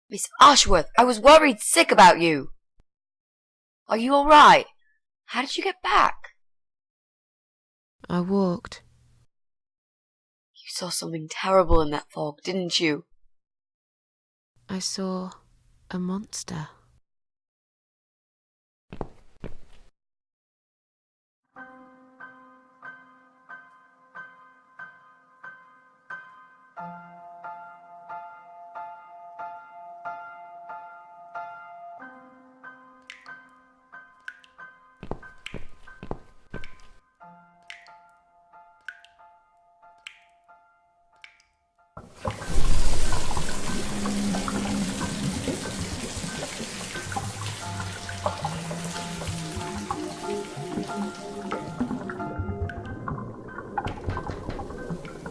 Miss Ashworth, I was worried sick about you. Are you all right? How did you get back? I walked. You saw something terrible in that fog, didn't you? I saw a monster.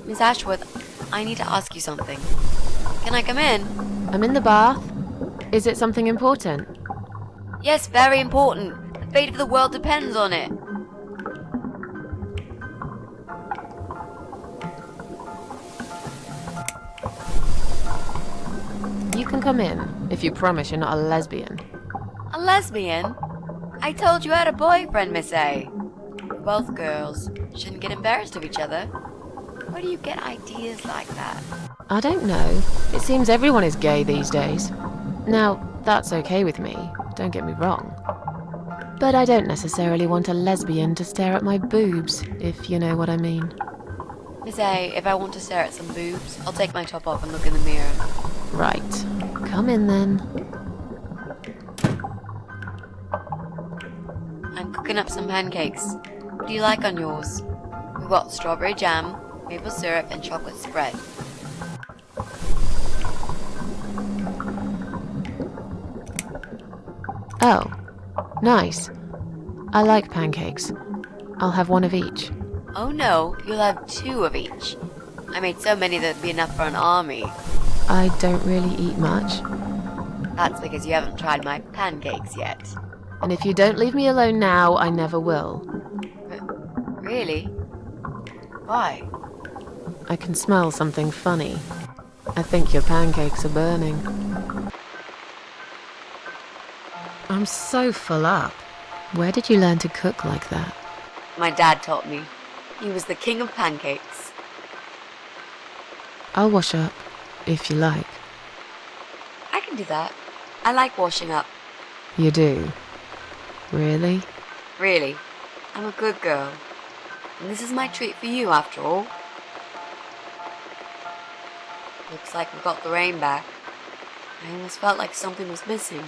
Miss Ashworth, I need to ask you something. Can I come in? I'm in the bath. Is it something important? Yes, very important. The fate of the world depends on it. You can come in, if you promise you're not a lesbian. A lesbian? I told you I had a boyfriend, Miss A. Both girls shouldn't get embarrassed of each other. Where do you get ideas like that? I don't know. It seems everyone is gay these days. Now, that's okay with me, don't get me wrong. But I don't necessarily want a lesbian to stare at my boobs, if you know what I mean. Miss A, if I want to stare at some boobs, I'll take my top off and look in the mirror. Right. Come in then. I'm cooking up some pancakes. What do you like on yours? We've got strawberry jam, maple syrup, and chocolate spread. Oh, nice. I like pancakes. I'll have one of each. Oh no, you'll have 2 of each. I made so many that'd be enough for an army. I don't really eat much. That's because you haven't tried my pancakes yet. And if you don't leave me alone now, I never will. Really? Why? I can smell something funny. I think your pancakes are burning. I'm so full up. Where did you learn to cook like that? My dad taught me. He was the king of pancakes. I'll wash up, if you like. I can do that. I like washing up. You do? Really? Really. I'm a good girl. And this is my treat for you, after all. Looks like we've got the rain back. I almost felt like something was missing.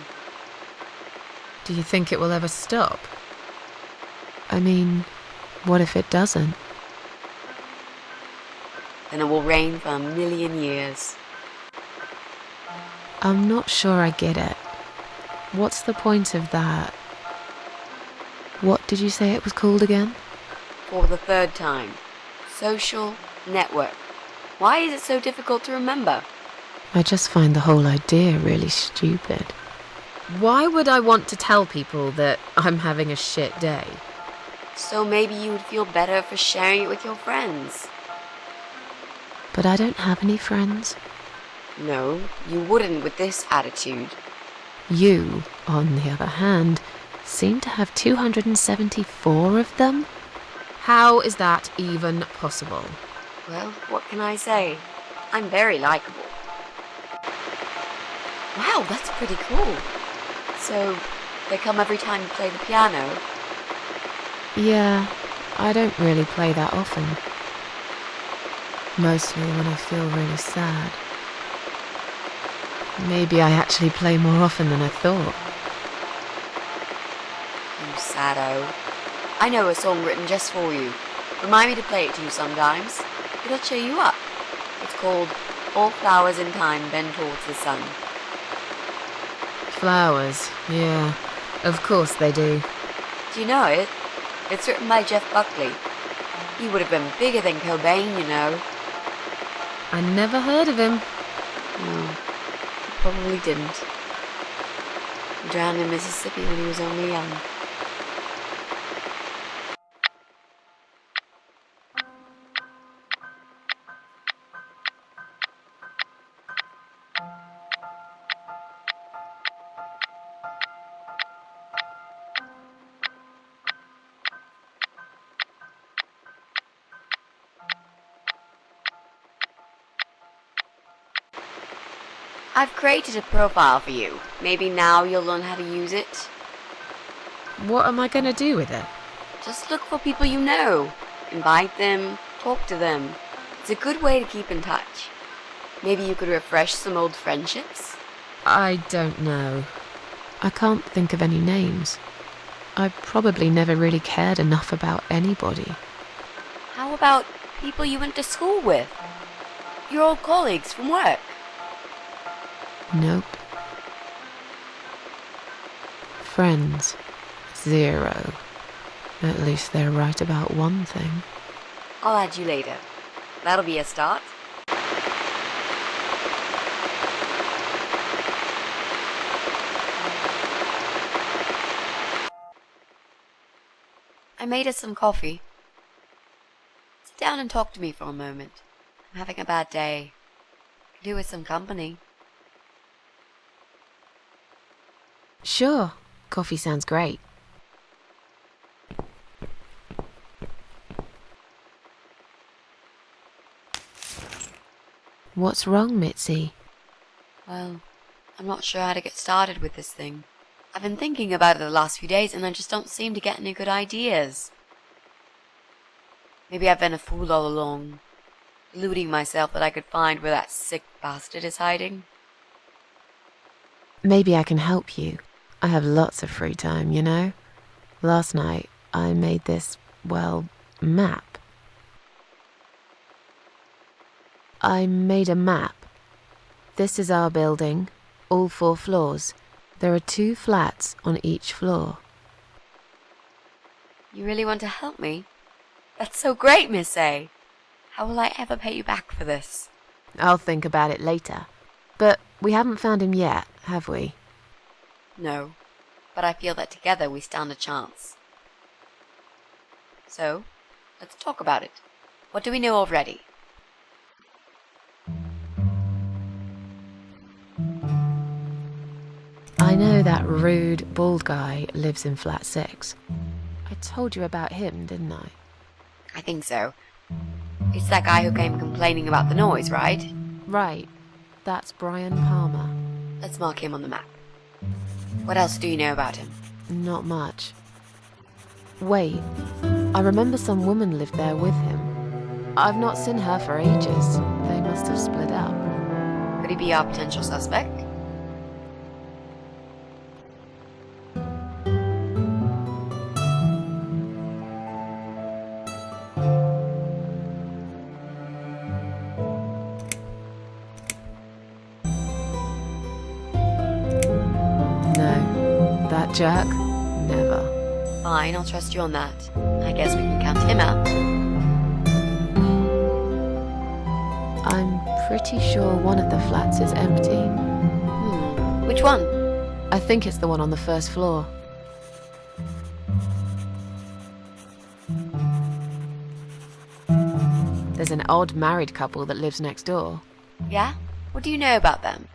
Do you think it will ever stop? I mean, what if it doesn't? Then it will rain for 1,000,000 years. I'm not sure I get it. What's the point of that? What did you say it was called again? For the 3rd time. Social network. Why is it so difficult to remember? I just find the whole idea really stupid. Why would I want to tell people that I'm having a shit day? So maybe you would feel better for sharing it with your friends. But I don't have any friends. No, you wouldn't with this attitude. You, on the other hand, seem to have 274 of them? How is that even possible? Well, what can I say? I'm very likable. Wow, that's pretty cool. So, they come every time you play the piano? Yeah, I don't really play that often. Mostly when I feel really sad. Maybe I actually play more often than I thought. You saddo. I know a song written just for you. Remind me to play it to you sometimes. It'll cheer you up. It's called All Flowers in Time Bend Towards the Sun. Flowers, yeah. Of course they do. Do you know it? It's written by Jeff Buckley. He would have been bigger than Cobain, you know. I never heard of him. No, he probably didn't. He drowned in Mississippi when he was only young. I've created a profile for you. Maybe now you'll learn how to use it. What am I going to do with it? Just look for people you know. Invite them, talk to them. It's a good way to keep in touch. Maybe you could refresh some old friendships? I don't know. I can't think of any names. I probably never really cared enough about anybody. How about people you went to school with? Your old colleagues from work? Nope. Friends. 0. At least they're right about one thing. I'll add you later. That'll be a start. I made us some coffee. Sit down and talk to me for a moment. I'm having a bad day. Could do with some company. Sure. Coffee sounds great. What's wrong, Mitzi? Well, I'm not sure how to get started with this thing. I've been thinking about it the last few days and I just don't seem to get any good ideas. Maybe I've been a fool all along, deluding myself that I could find where that sick bastard is hiding. Maybe I can help you. I have lots of free time, you know? Last night, I made this, map. I made a map. This is our building, all 4 floors. There are 2 flats on each floor. You really want to help me? That's so great, Miss A. How will I ever pay you back for this? I'll think about it later. But we haven't found him yet, have we? No, but I feel that together we stand a chance. So, let's talk about it. What do we know already? I know that rude, bald guy lives in flat 6. I told you about him, didn't I? I think so. It's that guy who came complaining about the noise, right? Right. That's Brian Palmer. Let's mark him on the map. What else do you know about him? Not much. Wait, I remember some woman lived there with him. I've not seen her for ages. They must have split up. Could he be our potential suspect? That jerk? Never. Fine, I'll trust you on that. I guess we can count him out. I'm pretty sure one of the flats is empty. Which one? I think it's the one on the 1st floor. There's an odd married couple that lives next door. Yeah? What do you know about them?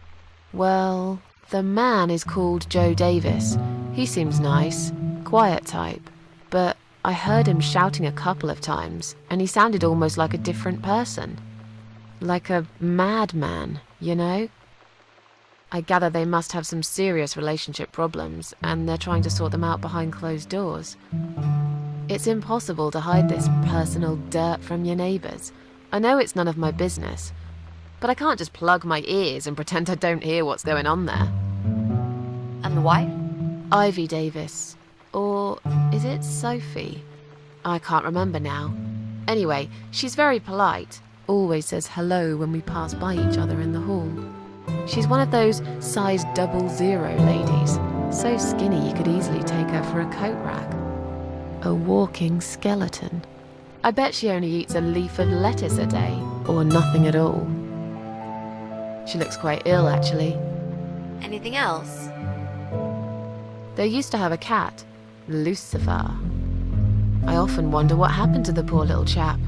Well, the man is called Joe Davis. He seems nice, quiet type, but I heard him shouting a couple of times, and he sounded almost like a different person. Like a madman, you know? I gather they must have some serious relationship problems, and they're trying to sort them out behind closed doors. It's impossible to hide this personal dirt from your neighbours. I know it's none of my business, but I can't just plug my ears and pretend I don't hear what's going on there. And the wife? Ivy Davis. Or is it Sophie? I can't remember now. Anyway, she's very polite. Always says hello when we pass by each other in the hall. She's one of those size 00 ladies. So skinny you could easily take her for a coat rack. A walking skeleton. I bet she only eats a leaf of lettuce a day, or nothing at all. She looks quite ill, actually. Anything else? They used to have a cat, Lucifer. I often wonder what happened to the poor little chap.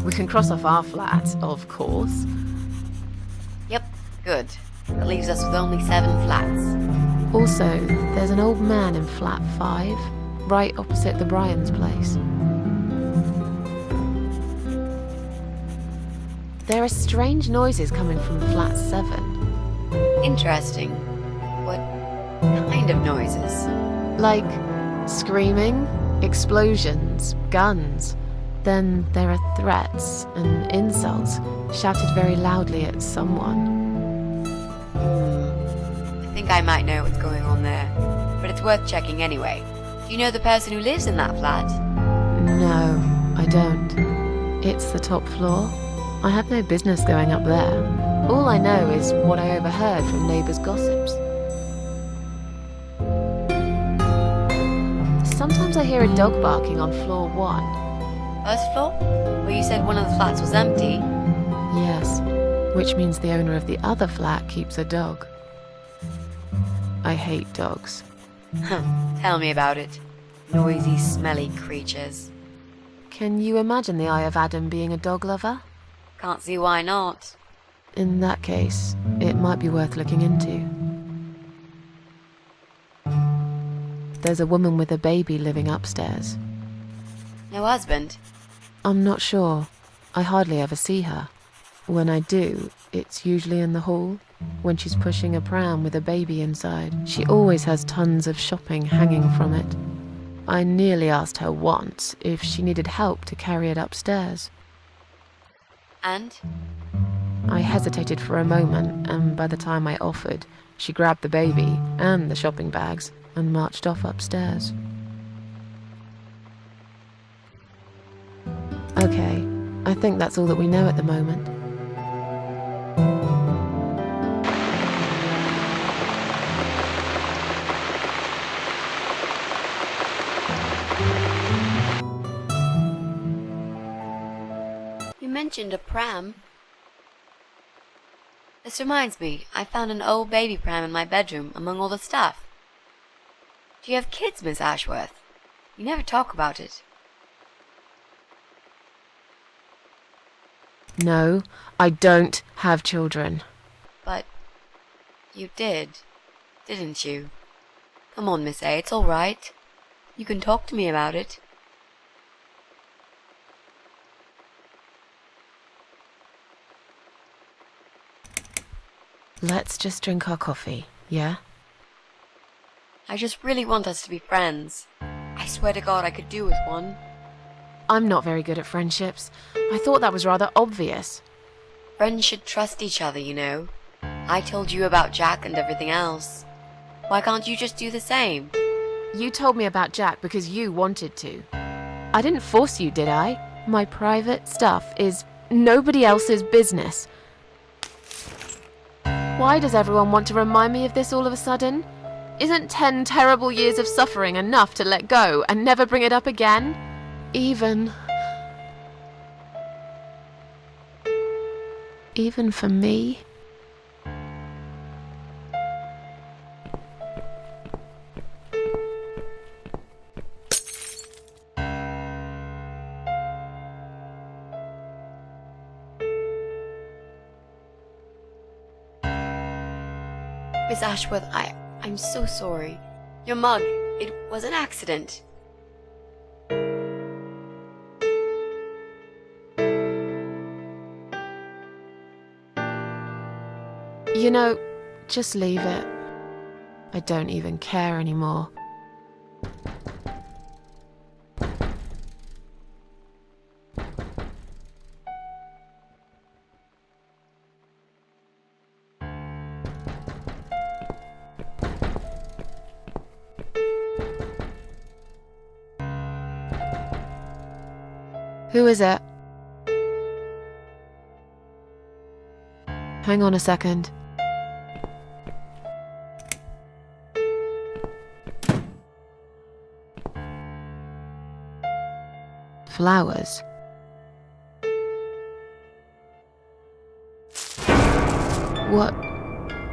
We can cross off our flat, of course. Yep, good. That leaves us with only 7 flats. Also, there's an old man in flat 5, right opposite the Bryans' place. There are strange noises coming from flat 7. Interesting. What kind of noises? Like screaming, explosions, guns. Then there are threats and insults shouted very loudly at someone. I think I might know what's going on there, but it's worth checking anyway. Do you know the person who lives in that flat? No, I don't. It's the top floor. I have no business going up there. All I know is what I overheard from neighbours' gossips. Sometimes I hear a dog barking on floor 1. First floor? Where you said one of the flats was empty? Yes, which means the owner of the other flat keeps a dog. I hate dogs. Tell me about it. Noisy, smelly creatures. Can you imagine the Eye of Adam being a dog lover? Can't see why not. In that case, it might be worth looking into. There's a woman with a baby living upstairs. No husband? I'm not sure. I hardly ever see her. When I do, it's usually in the hall, when she's pushing a pram with a baby inside. She always has tons of shopping hanging from it. I nearly asked her once if she needed help to carry it upstairs. And? I hesitated for a moment, and by the time I offered, she grabbed the baby and the shopping bags and marched off upstairs. Okay, I think that's all that we know at the moment. You mentioned a pram. This reminds me, I found an old baby pram in my bedroom among all the stuff. Do you have kids, Miss Ashworth? You never talk about it. No, I don't have children. But you did, didn't you? Come on, Miss A, it's all right. You can talk to me about it. Let's just drink our coffee, yeah? I just really want us to be friends. I swear to God I could do with one. I'm not very good at friendships. I thought that was rather obvious. Friends should trust each other, you know. I told you about Jack and everything else. Why can't you just do the same? You told me about Jack because you wanted to. I didn't force you, did I? My private stuff is nobody else's business. Why does everyone want to remind me of this all of a sudden? Isn't 10 terrible years of suffering enough to let go and never bring it up again? Even for me? Miss Ashworth, I'm so sorry. Your mug, it was an accident. You know, just leave it. I don't even care anymore. Who is it? Hang on a second. Flowers.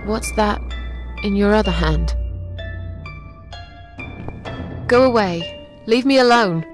What's that in your other hand? Go away. Leave me alone.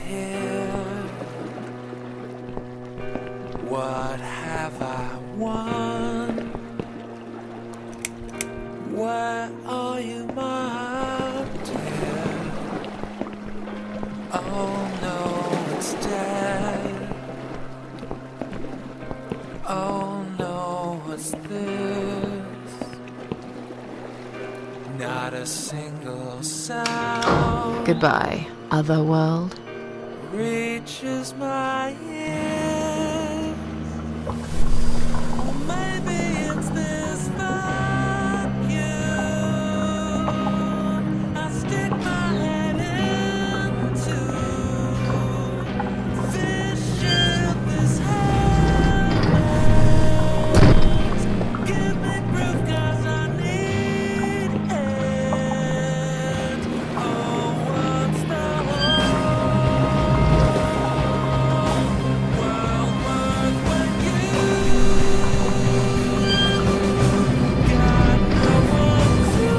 here? What have I won? Where are you, my dear? Oh no, it's dead. Oh no, what's this? Not a single sound Goodbye, other world. reaches my ears. Or maybe it's this vacuum. I stick my head into this ship, this haze. Give me proof 'cause I need it. Oh, what's the whole world worth when you got no one to?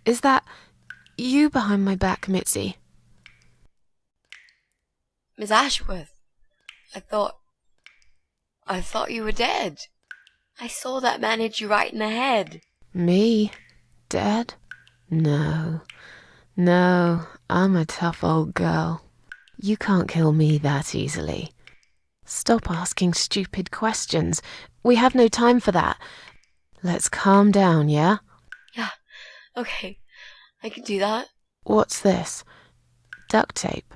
Is that you behind my back, Mitzi? Miss Ashworth, I thought you were dead. I saw that man hit you right in the head. Me? Dead? No. No, I'm a tough old girl. You can't kill me that easily. Stop asking stupid questions. We have no time for that. Let's calm down, yeah? Yeah, okay, I can do that. What's this? Duct tape.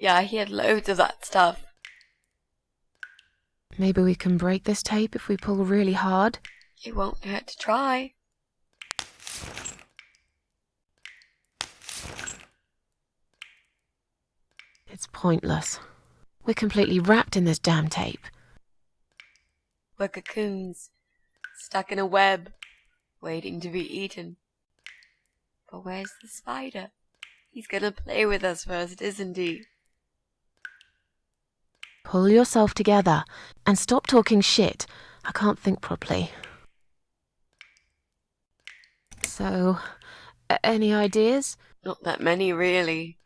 Yeah, he had loads of that stuff. Maybe we can break this tape if we pull really hard? It won't hurt to try. It's pointless. We're completely wrapped in this damn tape. We're cocoons, stuck in a web, waiting to be eaten. But where's the spider? He's gonna play with us first, isn't he? Pull yourself together and stop talking shit. I can't think properly. So, any ideas? Not that many, really.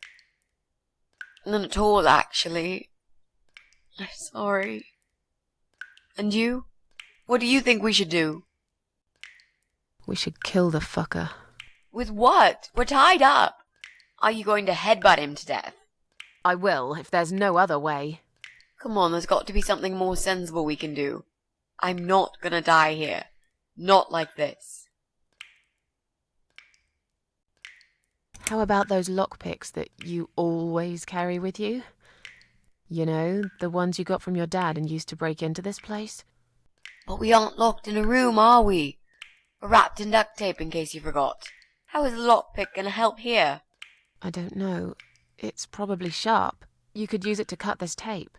None at all, actually. I'm sorry. And you? What do you think we should do? We should kill the fucker. With what? We're tied up. Are you going to headbutt him to death? I will, if there's no other way. Come on, there's got to be something more sensible we can do. I'm not gonna die here. Not like this. How about those lockpicks that you always carry with you? You know, the ones you got from your dad and used to break into this place? But we aren't locked in a room, are we? We're wrapped in duct tape in case you forgot. How is a lockpick gonna help here? I don't know. It's probably sharp. You could use it to cut this tape.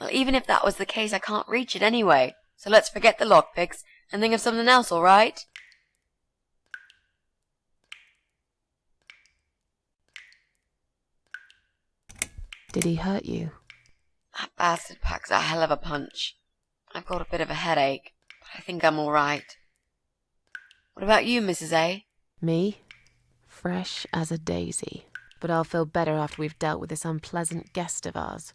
Well, even if that was the case, I can't reach it anyway. So let's forget the lockpicks and think of something else, alright? Did he hurt you? That bastard packs a hell of a punch. I've got a bit of a headache, but I think I'm alright. What about you, Mrs. A? Me? Fresh as a daisy. But I'll feel better after we've dealt with this unpleasant guest of ours.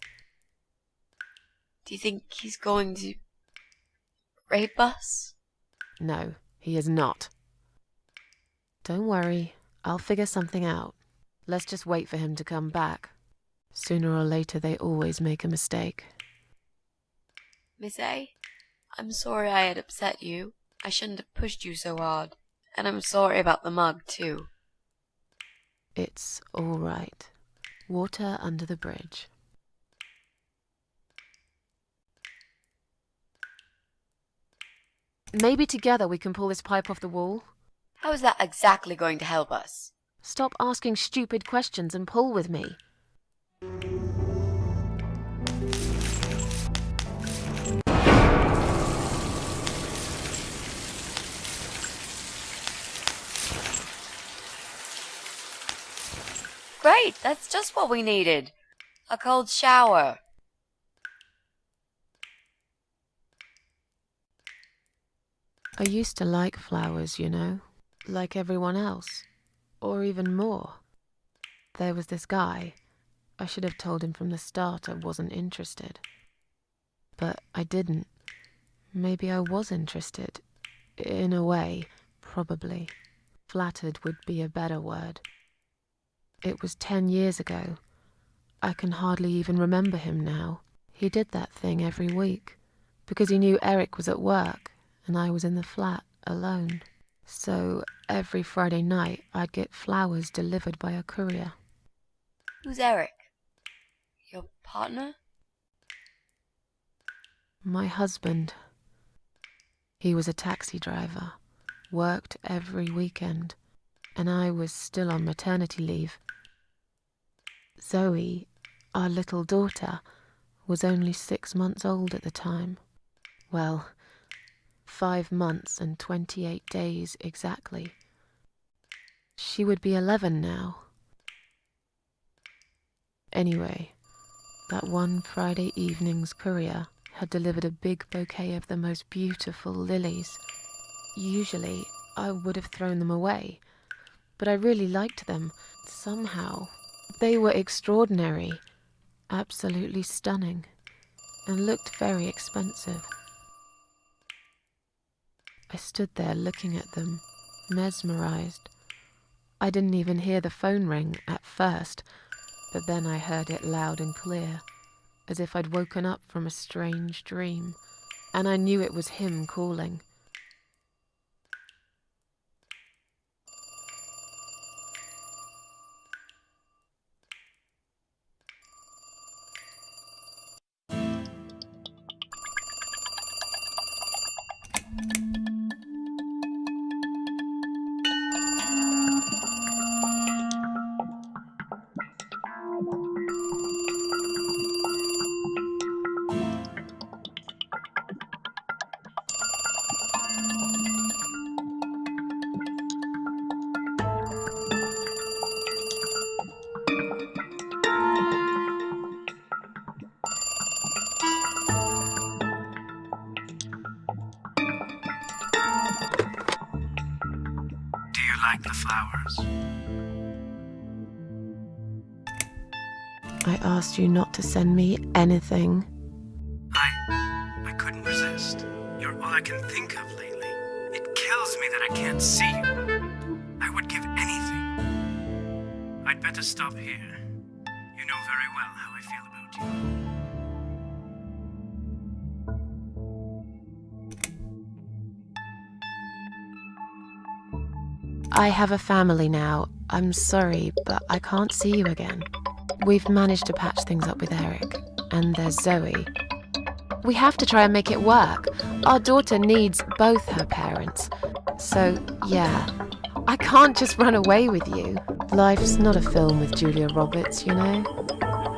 Do you think he's going to rape us? No, he is not. Don't worry, I'll figure something out. Let's just wait for him to come back. Sooner or later, they always make a mistake. Miss A, I'm sorry I had upset you. I shouldn't have pushed you so hard. And I'm sorry about the mug, too. It's all right. Water under the bridge. Maybe together we can pull this pipe off the wall? How is that exactly going to help us? Stop asking stupid questions and pull with me. Great, that's just what we needed. A cold shower. I used to like flowers, you know, like everyone else, or even more. There was this guy. I should have told him from the start I wasn't interested. But I didn't. Maybe I was interested. In a way, probably. Flattered would be a better word. It was 10 years ago. I can hardly even remember him now. He did that thing every week, because he knew Eric was at work and I was in the flat alone. So every Friday night I'd get flowers delivered by a courier. Who's Eric? Your partner? My husband. He was a taxi driver, worked every weekend, and I was still on maternity leave. Zoe, our little daughter, was only 6 months old at the time. Well, 5 months and 28 days exactly. She would be 11 now. Anyway, that one Friday evening's courier had delivered a big bouquet of the most beautiful lilies. Usually, I would have thrown them away, but I really liked them, somehow. They were extraordinary, absolutely stunning, and looked very expensive. I stood there looking at them, mesmerized. I didn't even hear the phone ring at first, but then I heard it loud and clear, as if I'd woken up from a strange dream, and I knew it was him calling. Do you like the flowers? I asked you not to send me anything. I couldn't resist. You're all I can think of lately. It kills me that I can't see you. I would give anything. I'd better stop here. You know very well how I feel about you. I have a family now. I'm sorry, but I can't see you again. We've managed to patch things up with Eric, and there's Zoe. We have to try and make it work. Our daughter needs both her parents. So, yeah, I can't just run away with you. Life's not a film with Julia Roberts, you know?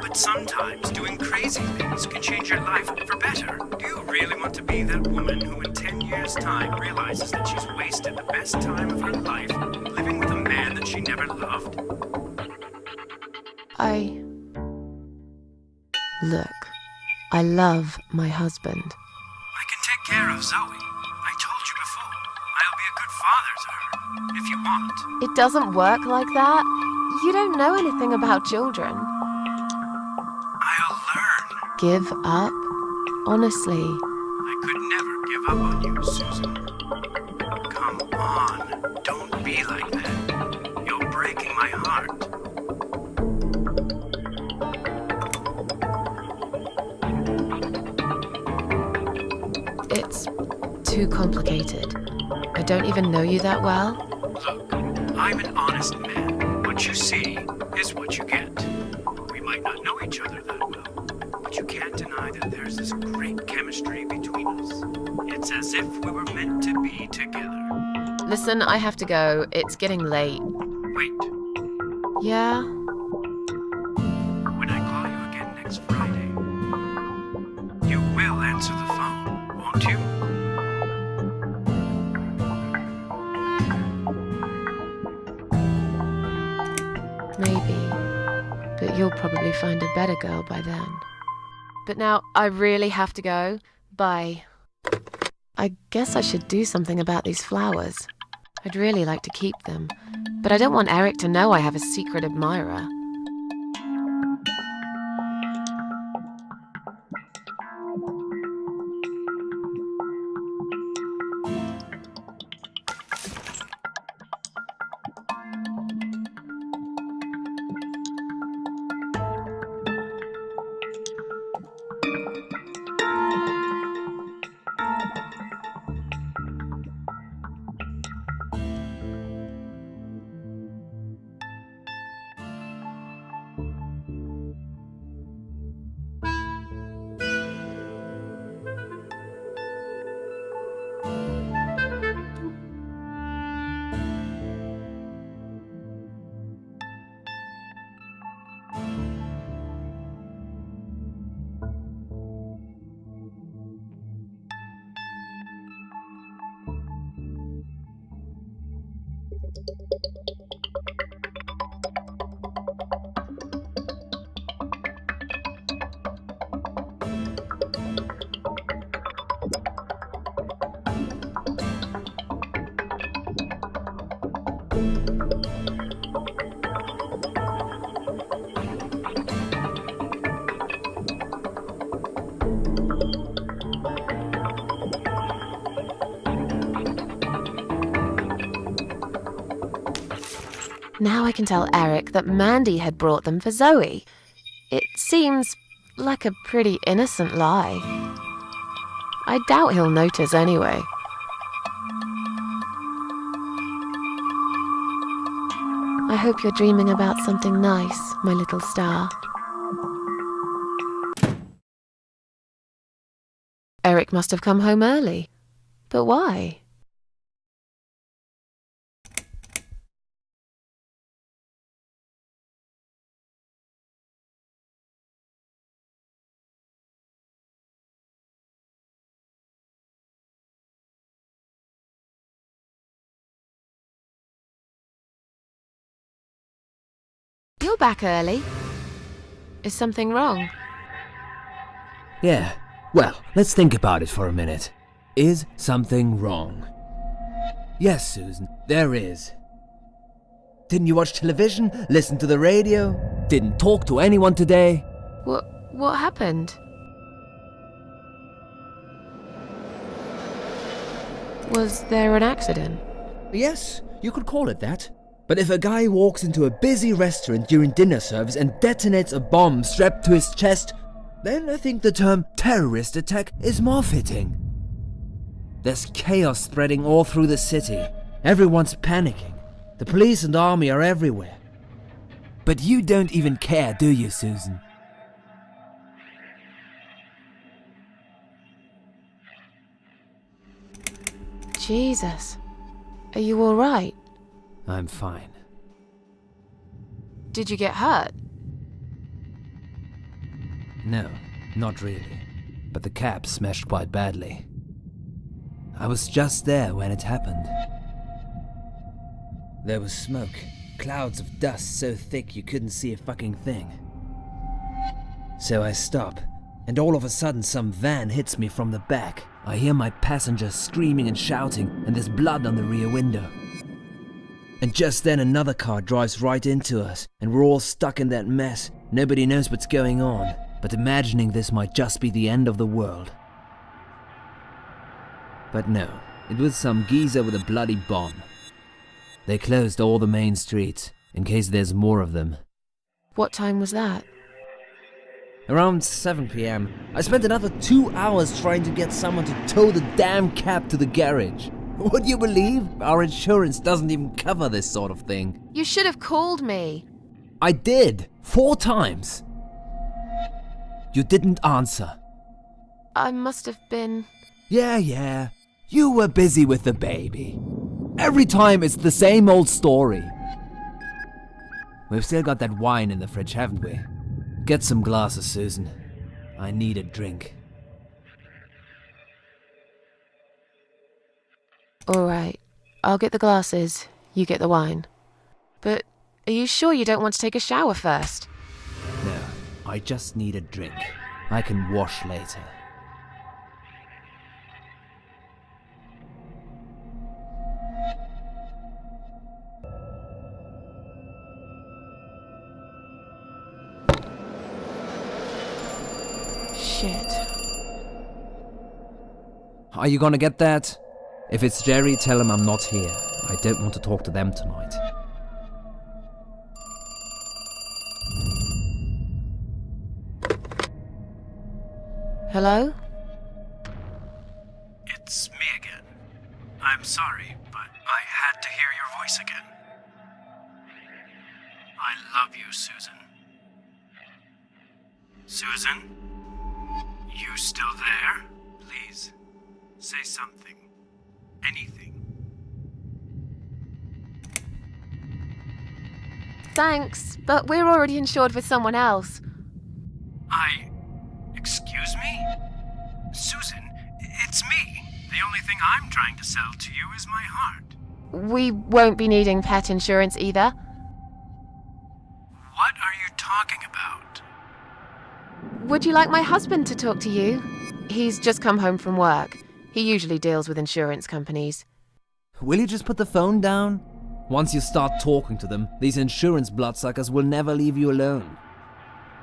But sometimes doing crazy things can change your life for better. Do you really want to be that woman who in 10 years' time realizes that she's wasted the best time of her life living with a man that she never loved? Look, I love my husband. I can take care of Zoe. I told you before. I'll be a good father to her, if you want. It doesn't work like that. You don't know anything about children. I'll learn. Give up? Honestly. I could never give up on you, Susan. Come on. Don't be like that. You're breaking my heart. It's too complicated. I don't even know you that well. Look, I'm an honest man. What you see is what you get. We might not know each other that well, but you can't deny that there's this great chemistry between us. It's as if we were meant to be together. Listen, I have to go. It's getting late. Wait, Yeah? when I call you again next Friday, you will answer the phone, won't you? Maybe. But you'll probably find a better girl by then. But now I really have to go. Bye. I guess I should do something about these flowers. I'd really like to keep them, but I don't want Eric to know I have a secret admirer. Now I can tell Eric that Mandy had brought them for Zoe. It seems like a pretty innocent lie. I doubt he'll notice anyway. I hope you're dreaming about something nice, my little star. Eric must have come home early. But why? You're back early. Is something wrong? Yeah, well, let's think about it for a minute. Is something wrong? Yes, Susan, there is. Didn't you watch television? Listen to the radio? Didn't talk to anyone today? What happened? Was there an accident? Yes, you could call it that. But if a guy walks into a busy restaurant during dinner service and detonates a bomb strapped to his chest, then I think the term terrorist attack is more fitting. There's chaos spreading all through the city. Everyone's panicking. The police and army are everywhere. But you don't even care, do you, Susan? Jesus. Are you all right? I'm fine. Did you get hurt? No, not really. But the cab smashed quite badly. I was just there when it happened. There was smoke, clouds of dust so thick you couldn't see a fucking thing. So I stop, and all of a sudden some van hits me from the back. I hear my passengers screaming and shouting, and there's blood on the rear window. And just then another car drives right into us, and we're all stuck in that mess. Nobody knows what's going on, but imagining this might just be the end of the world. But no, it was some geezer with a bloody bomb. They closed all the main streets, in case there's more of them. What time was that? Around 7 p.m., I spent another 2 hours trying to get someone to tow the damn cab to the garage. Would you believe? Our insurance doesn't even cover this sort of thing. You should have called me. I did, 4 times. You didn't answer. I must have been... Yeah. You were busy with the baby. Every time it's the same old story. We've still got that wine in the fridge, haven't we? Get some glasses, Susan. I need a drink. All right, I'll get the glasses, you get the wine. But are you sure you don't want to take a shower first? No, I just need a drink. I can wash later. Shit. Are you gonna get that? If it's Jerry, tell him I'm not here. I don't want to talk to them tonight. Hello? It's me again. I'm sorry, but I had to hear your voice again. I love you, Susan. Susan? You still there? Please, say something. Anything. Thanks, but we're already insured with someone else. Excuse me? Susan, it's me. The only thing I'm trying to sell to you is my heart. We won't be needing pet insurance either. What are you talking about? Would you like my husband to talk to you? He's just come home from work. He usually deals with insurance companies. Will you just put the phone down? Once you start talking to them, these insurance bloodsuckers will never leave you alone.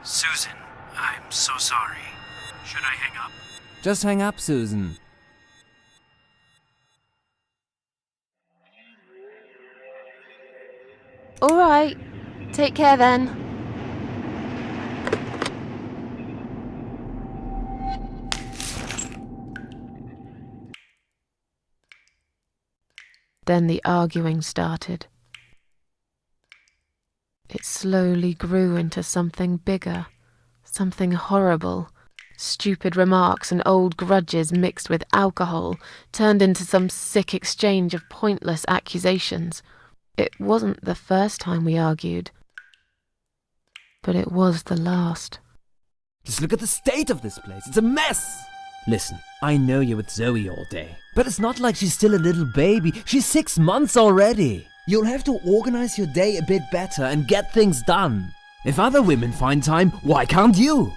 Susan, I'm so sorry. Should I hang up? Just hang up, Susan. All right. Take care then. Then the arguing started. It slowly grew into something bigger, something horrible. Stupid remarks and old grudges mixed with alcohol turned into some sick exchange of pointless accusations. It wasn't the first time we argued, but it was the last. Just look at the state of this place. It's a mess. Listen, I know you're with Zoe all day, but it's not like she's still a little baby. She's 6 months already. You'll have to organize your day a bit better and get things done. If other women find time, why can't you?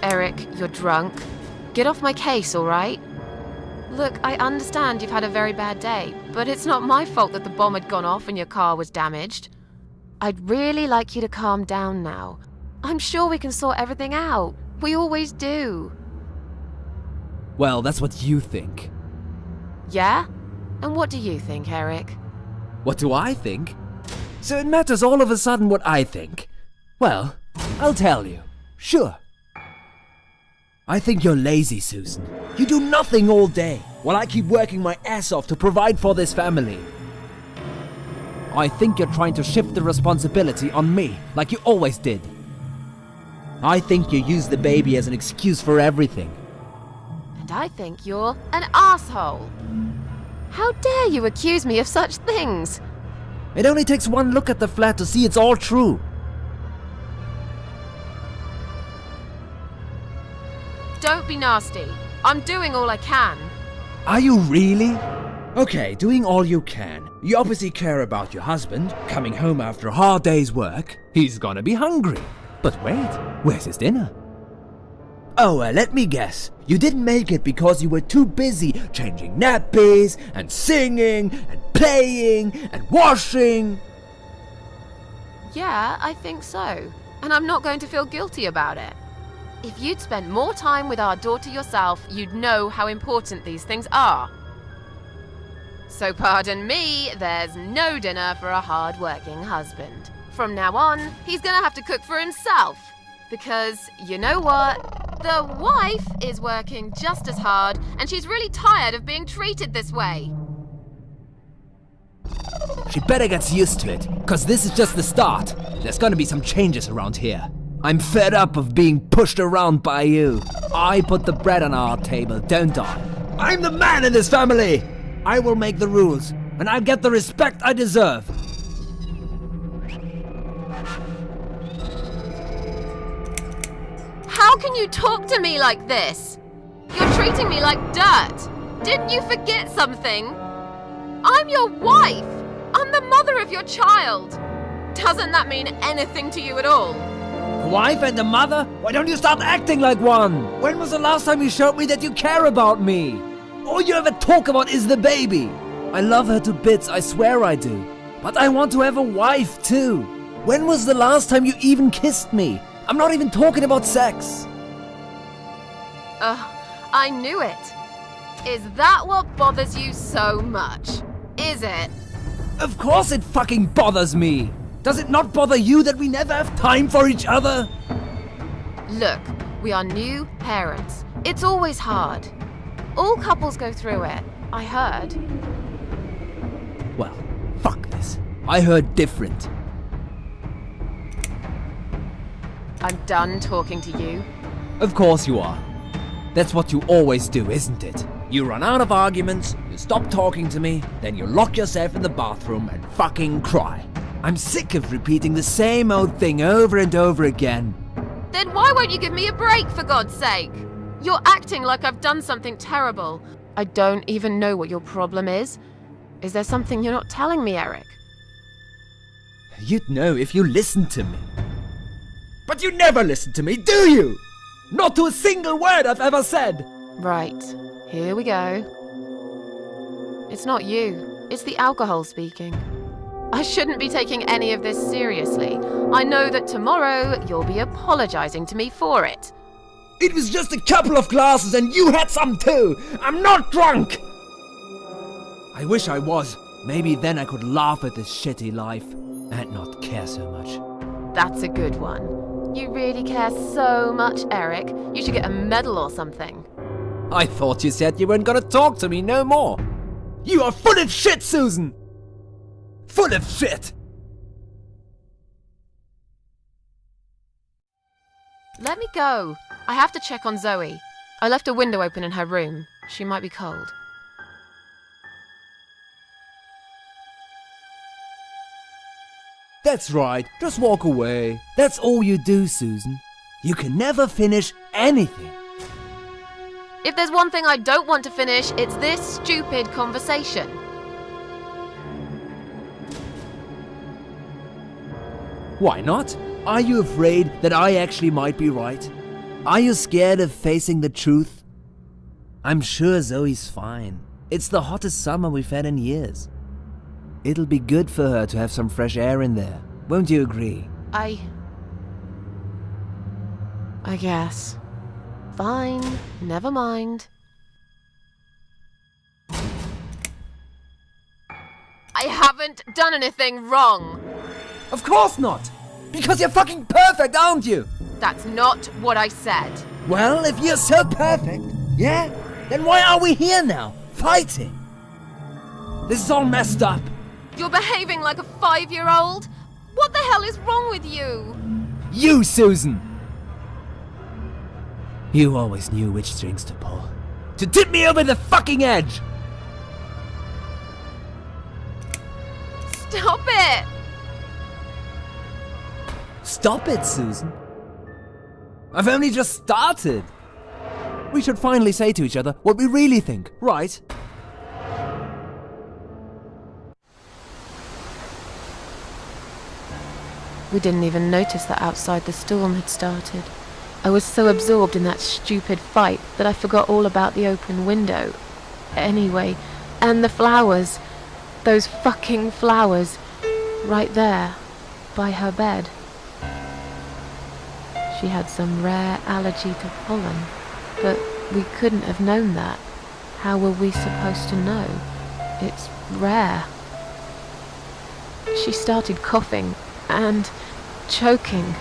Eric, you're drunk. Get off my case, all right? Look, I understand you've had a very bad day, but it's not my fault that the bomb had gone off and your car was damaged. I'd really like you to calm down now. I'm sure we can sort everything out. We always do. Well, that's what you think. Yeah? And what do you think, Eric? What do I think? So it matters all of a sudden what I think. Well, I'll tell you. Sure. I think you're lazy, Susan. You do nothing all day, while I keep working my ass off to provide for this family. I think you're trying to shift the responsibility on me, like you always did. I think you use the baby as an excuse for everything. And I think you're an asshole. How dare you accuse me of such things? It only takes one look at the flat to see it's all true. Don't be nasty. I'm doing all I can. Are you really? Okay, doing all you can. You obviously care about your husband. Coming home after a hard day's work, he's gonna be hungry. But wait, where's his dinner? Oh, let me guess. You didn't make it because you were too busy changing nappies and singing and playing and washing. Yeah, I think so. And I'm not going to feel guilty about it. If you'd spent more time with our daughter yourself, you'd know how important these things are. So pardon me, there's no dinner for a hard-working husband. From now on, he's gonna have to cook for himself. Because, you know what? The wife is working just as hard, and she's really tired of being treated this way. She better get used to it, cause this is just the start. There's gonna be some changes around here. I'm fed up of being pushed around by you. I put the bread on our table, don't I? I'm the man in this family! I will make the rules, and I'll get the respect I deserve. How can you talk to me like this? You're treating me like dirt. Didn't you forget something? I'm your wife! I'm the mother of your child! Doesn't that mean anything to you at all? A wife and a mother? Why don't you start acting like one? When was the last time you showed me that you care about me? All you ever talk about is the baby. I love her to bits, I swear I do. But I want to have a wife too. When was the last time you even kissed me? I'm not even talking about sex. I knew it. Is that what bothers you so much? Is it? Of course it fucking bothers me. Does it not bother you that we never have time for each other? Look, we are new parents. It's always hard. All couples go through it, I heard. Well, fuck this. I heard different. I'm done talking to you. Of course you are. That's what you always do, isn't it? You run out of arguments, you stop talking to me, then you lock yourself in the bathroom and fucking cry. I'm sick of repeating the same old thing over and over again. Then why won't you give me a break, for God's sake? You're acting like I've done something terrible. I don't even know what your problem is. Is there something you're not telling me, Eric? You'd know if you listened to me. But you never listen to me, do you? Not to a single word I've ever said. Right, here we go. It's not you, it's the alcohol speaking. I shouldn't be taking any of this seriously. I know that tomorrow you'll be apologizing to me for it. It was just a couple of glasses and you had some too. I'm not drunk. I wish I was. Maybe then I could laugh at this shitty life and not care so much. That's a good one. You really care so much, Eric. You should get a medal or something. I thought you said you weren't gonna talk to me no more. You are full of shit, Susan. Full of shit. Let me go. I have to check on Zoe. I left a window open in her room. She might be cold. That's right, just walk away. That's all you do, Susan. You can never finish anything. If there's one thing I don't want to finish, it's this stupid conversation. Why not? Are you afraid that I actually might be right? Are you scared of facing the truth? I'm sure Zoe's fine. It's the hottest summer we've had in years. It'll be good for her to have some fresh air in there. Won't you agree? I guess. Fine, never mind. I haven't done anything wrong. Of course not! Because you're fucking perfect, aren't you? That's not what I said. Well, if you're so perfect, yeah? Then why are we here now, fighting? This is all messed up. You're behaving like a 5-year-old? What the hell is wrong with you? You, Susan! You always knew which strings to pull. To tip me over the fucking edge! Stop it! Stop it, Susan. I've only just started. We should finally say to each other what we really think, right? We didn't even notice that outside the storm had started. I was so absorbed in that stupid fight that I forgot all about the open window. Anyway, and the flowers. Those fucking flowers. Right there, by her bed. She had some rare allergy to pollen, but we couldn't have known that. How were we supposed to know? It's rare. She started coughing and choking.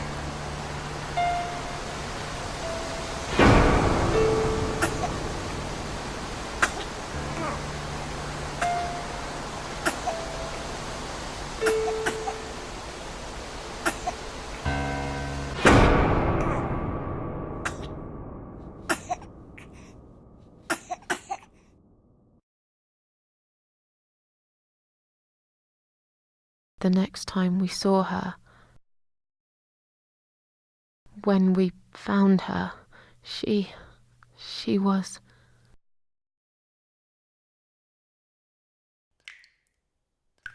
The next time we saw her, when we found her, she was...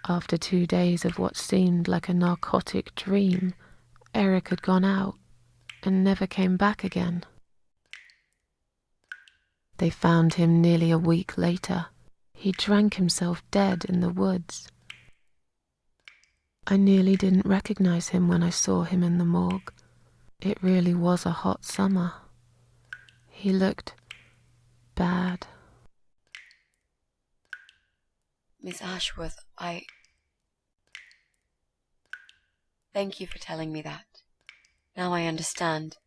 After 2 days of what seemed like a narcotic dream, Eric had gone out and never came back again. They found him nearly a week later. He drank himself dead in the woods. I nearly didn't recognize him when I saw him in the morgue. It really was a hot summer. He looked bad. Miss Ashworth, Thank you for telling me that. Now I understand.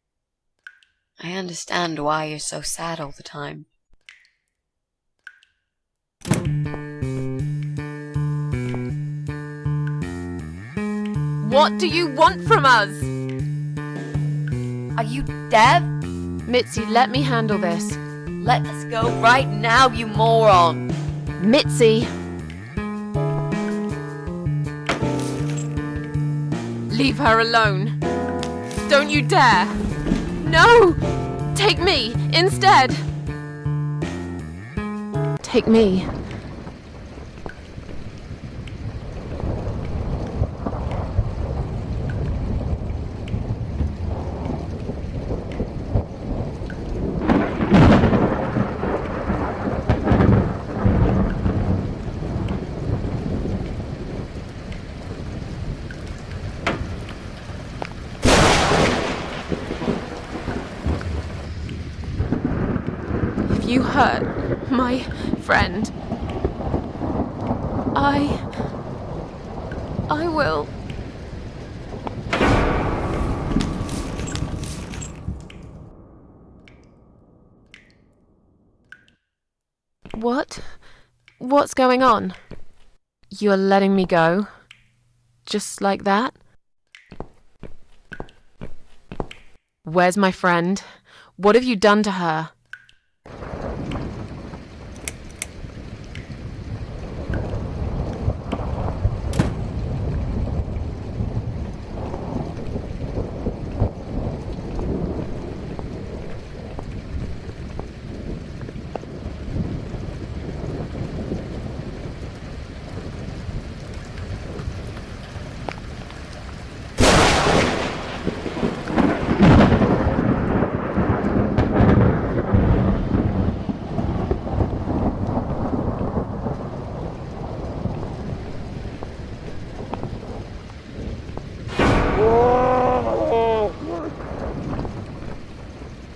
I understand why you're so sad all the time. What do you want from us? Are you deaf? Mitzi, let me handle this. Let us go right now, you moron! Mitzi! Leave her alone. Don't you dare! No! Take me instead! Take me. You hurt my friend. I will. What's going on? You're letting me go? Just like that? Where's my friend? What have you done to her?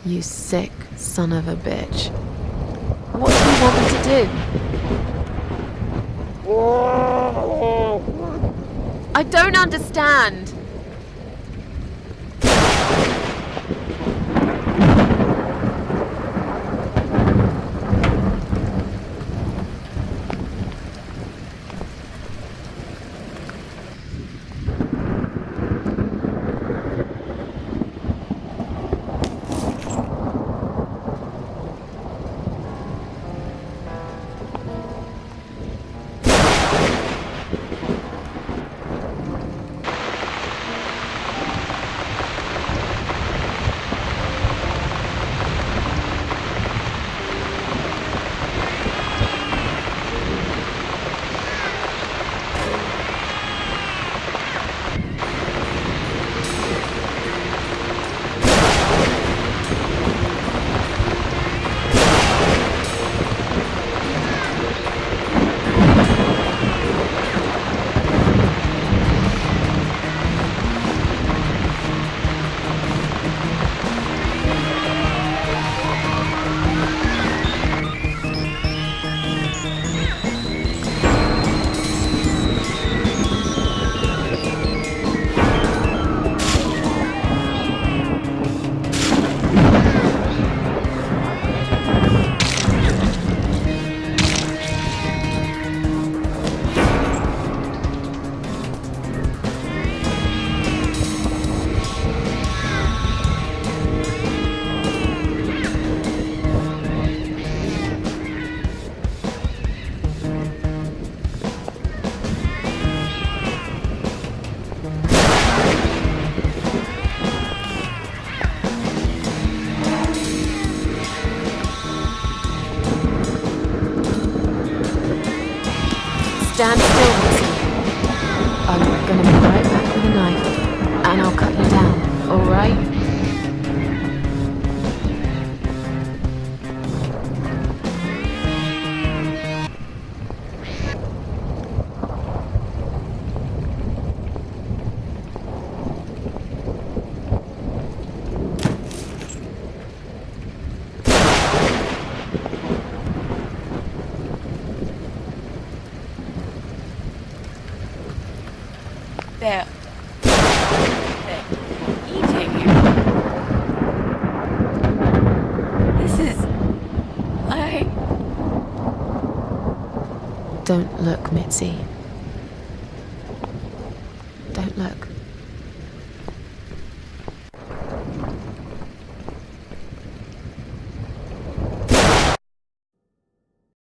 You sick son of a bitch. What do you want me to do? I don't understand. They're eating you. This is... Don't look, Mitzi. Don't look.